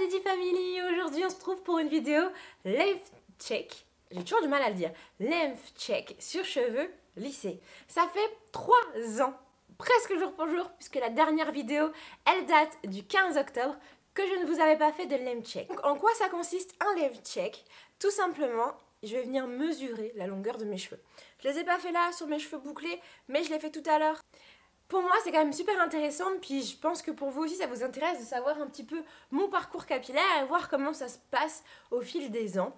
Daddy Family, aujourd'hui on se trouve pour une vidéo length check, j'ai toujours du mal à le dire, length check sur cheveux lissés. Ça fait 3 ans, presque jour pour jour, puisque la dernière vidéo, elle date du 15 octobre, que je ne vous avais pas fait de length check. Donc, en quoi ça consiste un length check? Tout simplement, je vais venir mesurer la longueur de mes cheveux. Je les ai pas fait là sur mes cheveux bouclés, mais je l'ai fait tout à l'heure. Pour moi, c'est quand même super intéressant, puis je pense que pour vous aussi, ça vous intéresse de savoir un petit peu mon parcours capillaire et voir comment ça se passe au fil des ans.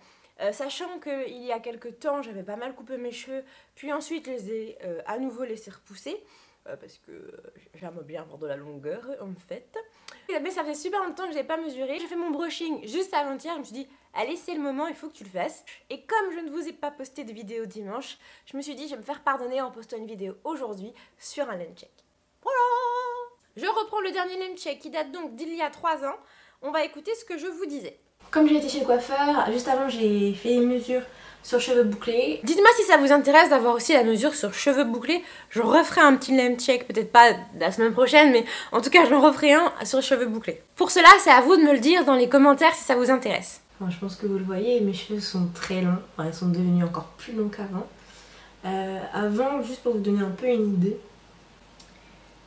Sachant qu'il y a quelques temps, j'avais pas mal coupé mes cheveux, puis ensuite je les ai à nouveau laissés repousser, parce que j'aime bien avoir de la longueur en fait. Mais ça fait super longtemps que je n'ai pas mesuré. J'ai fait mon brushing juste avant-hier, je me suis dit, allez c'est le moment, il faut que tu le fasses. Et comme je ne vous ai pas posté de vidéo dimanche, je me suis dit, je vais me faire pardonner en postant une vidéo aujourd'hui sur un length check. Voilà! Je reprends le dernier length check qui date donc d'il y a 3 ans. On va écouter ce que je vous disais. Comme j'ai été chez le coiffeur, juste avant j'ai fait une mesure sur cheveux bouclés. Dites-moi si ça vous intéresse d'avoir aussi la mesure sur cheveux bouclés. Je referai un petit length check, peut-être pas la semaine prochaine, mais en tout cas j'en referai un sur cheveux bouclés. Pour cela, c'est à vous de me le dire dans les commentaires si ça vous intéresse. Enfin, je pense que vous le voyez, mes cheveux sont très longs. Enfin, ils sont devenus encore plus longs qu'avant. Avant, juste pour vous donner un peu une idée,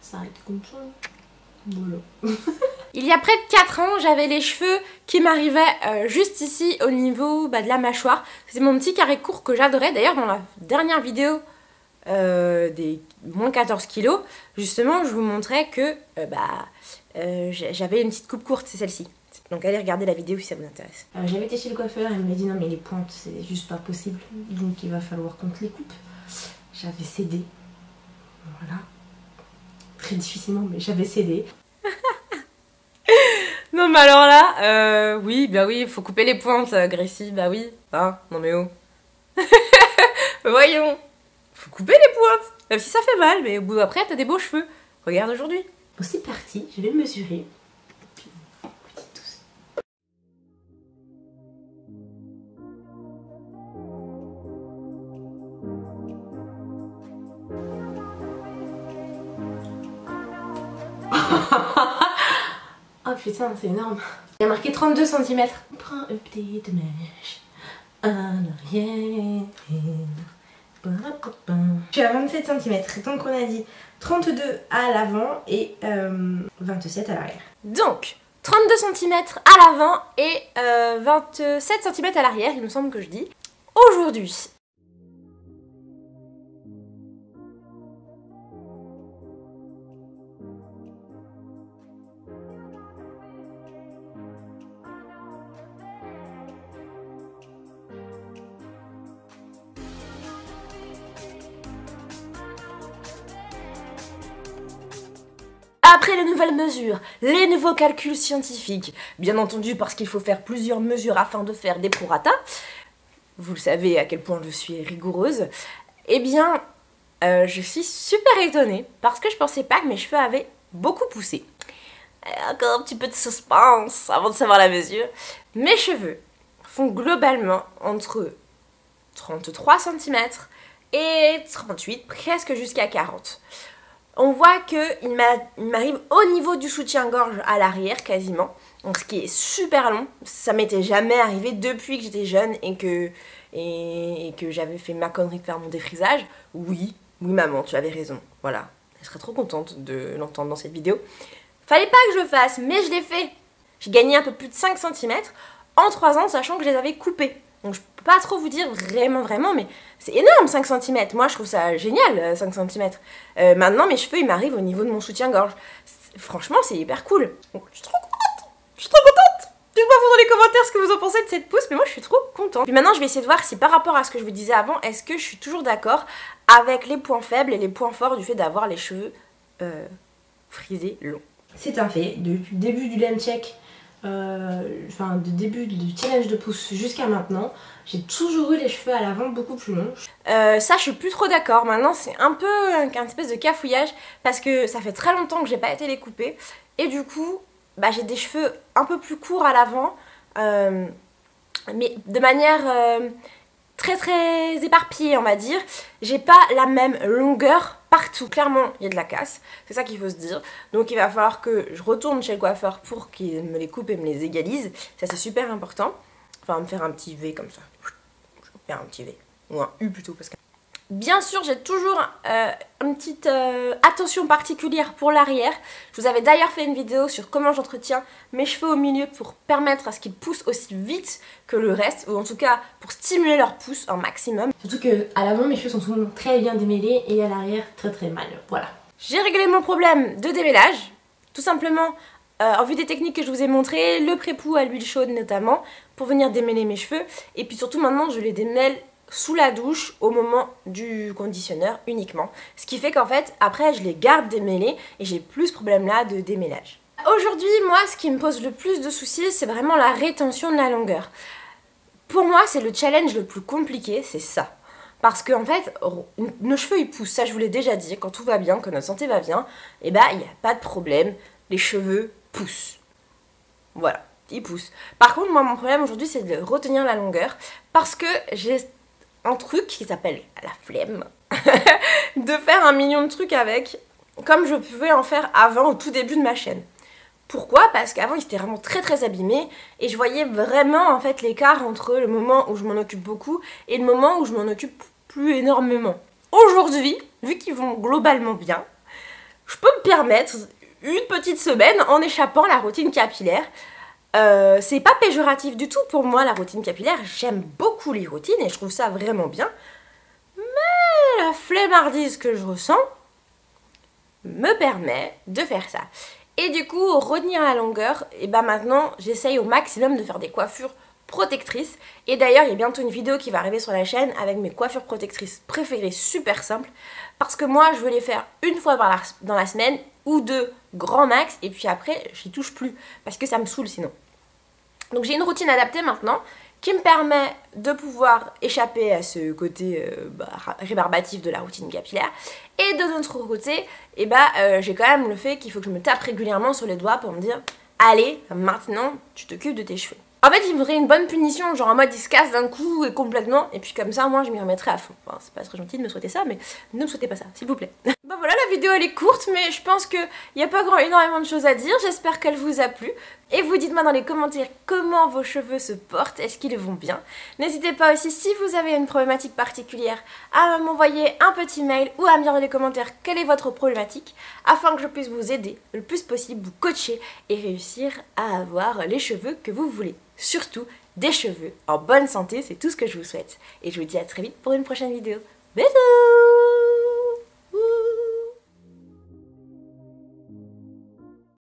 ça arrête comme ça. Voilà. Il y a près de 4 ans, j'avais les cheveux qui m'arrivaient juste ici au niveau de la mâchoire. C'est mon petit carré court que j'adorais. D'ailleurs, dans la dernière vidéo des moins 14 kilos, justement, je vous montrais que j'avais une petite coupe courte, c'est celle-ci. Donc allez regarder la vidéo si ça vous intéresse. J'avais été chez le coiffeur, il m'a dit non mais les pointes c'est juste pas possible, donc il va falloir qu'on te les coupe. J'avais cédé, voilà. Très difficilement, mais j'avais cédé. Non mais alors là, oui, bah oui, faut couper les pointes, Gracie, bah oui. Hein, non mais oh. Voyons, faut couper les pointes. Même si ça fait mal, mais au bout après, t'as des beaux cheveux. Regarde aujourd'hui. Bon, c'est parti, je vais mesurer. Oh putain, c'est énorme. Il y a marqué 32 cm. Prends une petite mèche à l'arrière. Je suis à 27 cm. Donc on a dit 32 à l'avant et 27 à l'arrière. Donc 32 cm à l'avant et 27 cm à l'arrière, il me semble que je dis. Aujourd'hui, après les nouvelles mesures, les nouveaux calculs scientifiques, bien entendu parce qu'il faut faire plusieurs mesures afin de faire des prorata, vous le savez à quel point je suis rigoureuse, eh bien je suis super étonnée parce que je pensais pas que mes cheveux avaient beaucoup poussé. Encore un petit peu de suspense avant de savoir la mesure. Mes cheveux font globalement entre 33 cm et 38, presque jusqu'à 40. On voit qu'il m'arrive au niveau du soutien-gorge à l'arrière quasiment, donc ce qui est super long. Ça m'était jamais arrivé depuis que j'étais jeune et que j'avais fait ma connerie de faire mon défrisage. Oui maman, tu avais raison, voilà. Je serais trop contente de l'entendre dans cette vidéo. Fallait pas que je le fasse, mais je l'ai fait. J'ai gagné un peu plus de 5 cm en 3 ans, sachant que je les avais coupés. Donc je peux pas trop vous dire vraiment, mais c'est énorme 5 cm. Moi je trouve ça génial 5 cm. Maintenant mes cheveux ils m'arrivent au niveau de mon soutien-gorge. Franchement c'est hyper cool. Donc, je suis trop contente. Je suis trop contente. Dites-moi vous dans les commentaires ce que vous en pensez de cette pousse, mais moi je suis trop contente. Puis maintenant je vais essayer de voir si par rapport à ce que je vous disais avant, est-ce que je suis toujours d'accord avec les points faibles et les points forts du fait d'avoir les cheveux frisés longs. C'est un fait, depuis le début du length check, enfin du début du tirage de pouce jusqu'à maintenant, j'ai toujours eu les cheveux à l'avant beaucoup plus longs. Ça je suis plus trop d'accord, maintenant c'est un peu un espèce de cafouillage parce que ça fait très longtemps que j'ai pas été les couper et du coup bah, j'ai des cheveux un peu plus courts à l'avant mais de manière très éparpillée, on va dire. J'ai pas la même longueur partout. Clairement, il y a de la casse. C'est ça qu'il faut se dire. Donc il va falloir que je retourne chez le coiffeur pour qu'il me les coupe et me les égalise. Ça, c'est super important. Enfin, me faire un petit V comme ça. Je vais faire un petit V. Ou un U plutôt, parce que... Bien sûr, j'ai toujours une petite attention particulière pour l'arrière. Je vous avais d'ailleurs fait une vidéo sur comment j'entretiens mes cheveux au milieu pour permettre à ce qu'ils poussent aussi vite que le reste, ou en tout cas pour stimuler leur pousse un maximum. Surtout que à l'avant mes cheveux sont souvent très bien démêlés et à l'arrière très mal, voilà. J'ai réglé mon problème de démêlage, tout simplement en vue des techniques que je vous ai montrées, le pré-pou à l'huile chaude notamment, pour venir démêler mes cheveux, et puis surtout maintenant je les démêle sous la douche au moment du conditionneur uniquement. Ce qui fait qu'en fait, après, je les garde démêlés et j'ai plus ce problème-là de démêlage. Aujourd'hui, moi, ce qui me pose le plus de soucis, c'est vraiment la rétention de la longueur. Pour moi, c'est le challenge le plus compliqué, c'est ça. Parce qu'en fait, nos cheveux, ils poussent, ça je vous l'ai déjà dit, quand tout va bien, quand notre santé va bien, et bah, il n'y a pas de problème, les cheveux poussent. Voilà, ils poussent. Par contre, moi, mon problème aujourd'hui, c'est de retenir la longueur, parce que j'ai un truc qui s'appelle la flemme de faire un million de trucs avec, comme je pouvais en faire avant au tout début de ma chaîne. Pourquoi? Parce qu'avant il était vraiment très abîmé et je voyais vraiment en fait l'écart entre le moment où je m'en occupe beaucoup et le moment où je m'en occupe plus énormément. Aujourd'hui, vu qu'ils vont globalement bien, je peux me permettre une petite semaine en échappant à la routine capillaire. C'est pas péjoratif du tout pour moi la routine capillaire, j'aime beaucoup les routines et je trouve ça vraiment bien, mais la flemmardise que je ressens me permet de faire ça. Et du coup, retenir la longueur, et bah maintenant j'essaye au maximum de faire des coiffures protectrices. Et d'ailleurs il y a bientôt une vidéo qui va arriver sur la chaîne avec mes coiffures protectrices préférées, super simples, parce que moi je veux les faire une fois dans la semaine ou deux grand max, et puis après j'y touche plus parce que ça me saoule sinon. Donc j'ai une routine adaptée maintenant qui me permet de pouvoir échapper à ce côté rébarbatif de la routine capillaire. Et de notre côté, j'ai quand même le fait qu'il faut que je me tape régulièrement sur les doigts pour me dire allez, maintenant tu t'occupes de tes cheveux. En fait, il me faudrait une bonne punition, genre en mode il se casse d'un coup et complètement, et puis comme ça, moi je m'y remettrai à fond. Enfin, c'est pas très gentil de me souhaiter ça, mais ne me souhaitez pas ça, s'il vous plaît. Bon voilà, la vidéo elle est courte, mais je pense qu'il n'y a pas énormément de choses à dire. J'espère qu'elle vous a plu. Et vous dites-moi dans les commentaires comment vos cheveux se portent, est-ce qu'ils vont bien. N'hésitez pas aussi, si vous avez une problématique particulière, à m'envoyer un petit mail ou à me dire dans les commentaires quelle est votre problématique, afin que je puisse vous aider le plus possible, vous coacher et réussir à avoir les cheveux que vous voulez. Surtout des cheveux en bonne santé, c'est tout ce que je vous souhaite. Et je vous dis à très vite pour une prochaine vidéo. Bisous!